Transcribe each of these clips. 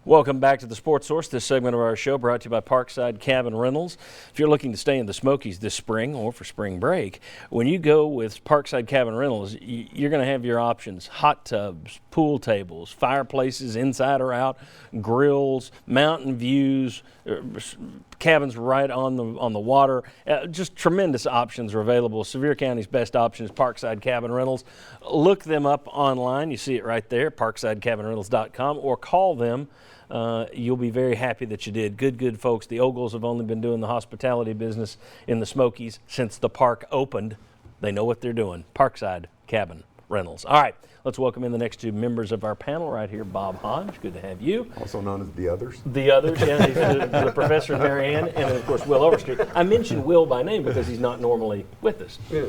Welcome back to the Sports Source. This segment of our show brought to you by Parkside Cabin Rentals. If you're looking to stay in the Smokies this spring or for spring break, when you go with Parkside Cabin Rentals, you're going to have your options: hot tubs, pool tables, fireplaces inside or out, grills, mountain views, cabins right on the water. Just tremendous options are available. Sevier County's best option is Parkside Cabin Rentals. Look them up online. You see it right there, parksideCabinRentals.com, or call them. You'll be very happy that you did. Good folks. The Ogles have only been doing the hospitality business in the Smokies since the park opened. They know what they're doing. Parkside Cabin Rentals. All right, let's welcome in the next two members of our panel right here. Bob Hodge, good to have you. Also known as the others. The others, yeah, he's the professor and Mary Ann, and then, of course, Will Overstreet. I mentioned Will by name because he's not normally with us. Yeah.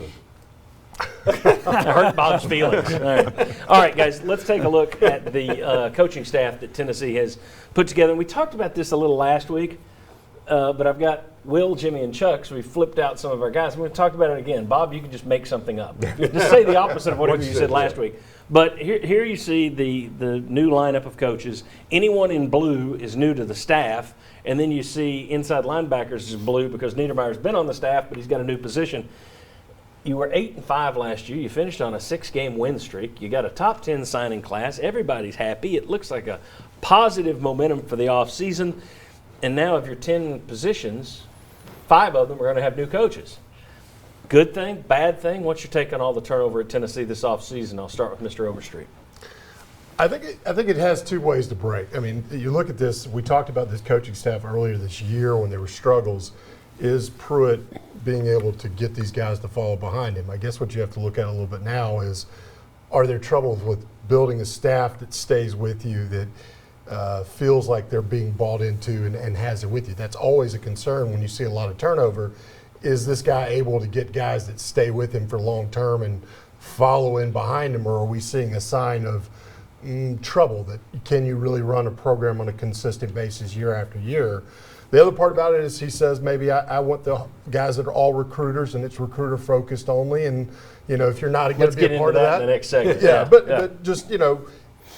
I hurt Bob's feelings. All right, guys, let's take a look at the coaching staff that Tennessee has put together. And we talked about this a little last week, but I've got Will, Jimmy, and Chuck, so we flipped out some of our guys. We're going to talk about it again. Bob, you can just make something up. Just say the opposite of whatever you said last week. But here you see the new lineup of coaches. Anyone in blue is new to the staff, and then you see inside linebackers is blue because Niedermeyer's been on the staff, but he's got a new position. You were 8-5 last year. You finished on a 6-game win streak. You got a top 10 signing class. Everybody's happy. It looks like a positive momentum for the offseason. And now of your 10 positions, 5 of them are going to have new coaches. Good thing, bad thing? What's your take on all the turnover at Tennessee this offseason? I'll start with Mr. Overstreet. I think it has two ways to break. I mean, you look at this. We talked about this coaching staff earlier this year when there were struggles. Is Pruitt being able to get these guys to follow behind him? I guess what you have to look at a little bit now is, are there troubles with building a staff that stays with you, that feels like they're being bought into and has it with you? That's always a concern when you see a lot of turnover. Is this guy able to get guys that stay with him for long term and follow in behind him, or are we seeing a sign of trouble? That can you really run a program on a consistent basis year after year? The other part about it is he says maybe I want the guys that are all recruiters and it's recruiter focused only, and if you're not going to be a part of that in the next segment. Yeah, but just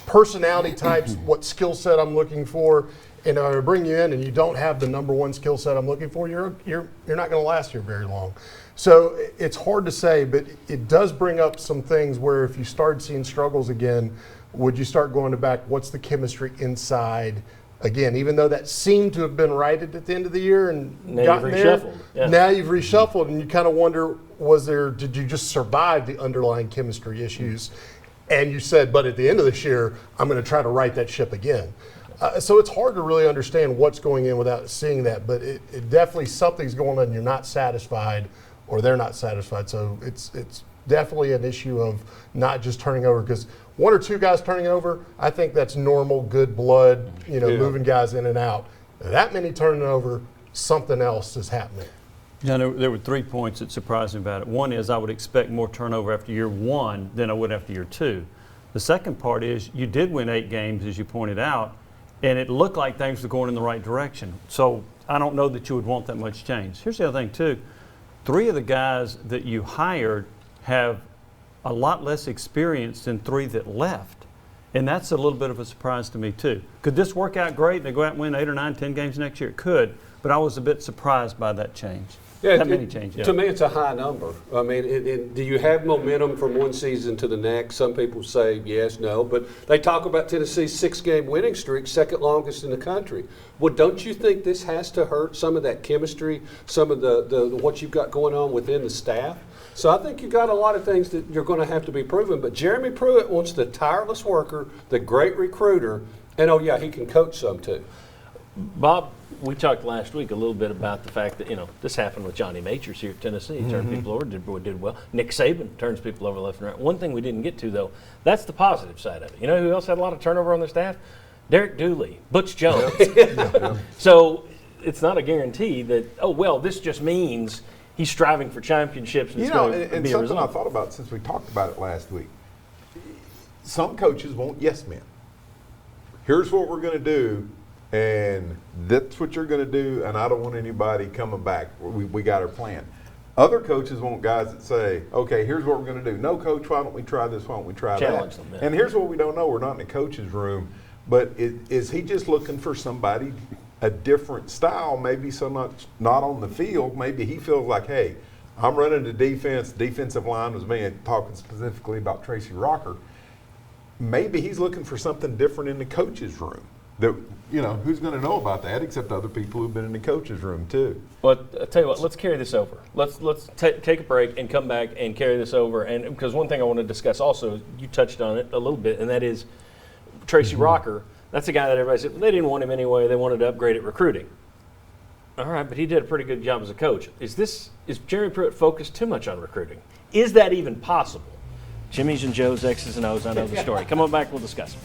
personality types, what skill set I'm looking for, and I bring you in and you don't have the number one skill set I'm looking for, you're not going to last here very long. So it's hard to say, but it does bring up some things where if you start seeing struggles again, would you start going to back? What's the chemistry inside? Again, even though that seemed to have been righted at the end of the year and now gotten you've there, reshuffled. Yeah. Now you've reshuffled, and you kind of wonder, did you just survive the underlying chemistry issues? And you said, but at the end of this year, I'm going to try to right that ship again. So it's hard to really understand what's going in without seeing that, but it definitely something's going on and you're not satisfied or they're not satisfied. So it's definitely an issue of not just turning over, because one or two guys turning over, I think that's normal, good blood, moving guys in and out. That many turning over, something else is happening. There were 3 points that surprised me about it. One is I would expect more turnover after year 1 than I would after year 2. The second part is you did win 8 games, as you pointed out, and it looked like things were going in the right direction. So I don't know that you would want that much change. Here's the other thing, too. 3 of the guys that you hired have a lot less experience than 3 that left. And that's a little bit of a surprise to me, too. Could this work out great and they go out and win 8 or 9, 10 games next year? It could, but I was a bit surprised by that change. Yeah, that many changes. Yeah. To me, it's a high number. I mean, do you have momentum from one season to the next? Some people say yes, no, but they talk about Tennessee's 6-game winning streak, second longest in the country. Well, don't you think this has to hurt some of that chemistry, some of the what you've got going on within the staff? So I think you've got a lot of things that you're going to have to be proven. But Jeremy Pruitt wants the tireless worker, the great recruiter, and he can coach some too. Bob, we talked last week a little bit about the fact that, this happened with Johnny Majors here at Tennessee. He turned people over, did well. Nick Saban turns people over left and right. One thing we didn't get to, though, that's the positive side of it. You know who else had a lot of turnover on their staff? Derek Dooley, Butch Jones. So it's not a guarantee that, this just means he's striving for championships. And and something I thought about since we talked about it last week. Some coaches want yes men. Here's what we're going to do, and that's what you're going to do, and I don't want anybody coming back. We got our plan. Other coaches want guys that say, okay, here's what we're going to do. No, coach, why don't we try this? Why don't we try Challenge that? them, yeah. And here's what we don't know. We're not in the coach's room. But is he just looking for somebody, a different style, maybe so not on the field? Maybe he feels like, hey, I'm running the defensive line was being talking specifically about Tracy Rocker. Maybe he's looking for something different in the coach's room. That, who's going to know about that except other people who've been in the coach's room too? Well, I'll tell you what, let's carry this over. Let's take a break and come back and carry this over. And because one thing I want to discuss also, you touched on it a little bit, and that is Tracy Rocker. That's a guy that everybody said they didn't want him anyway. They wanted to upgrade at recruiting. All right, but he did a pretty good job as a coach. Is Jeremy Pruitt focused too much on recruiting? Is that even possible? Jimmy's and Joe's X's and O's. I know the story. Come on back. We'll discuss it.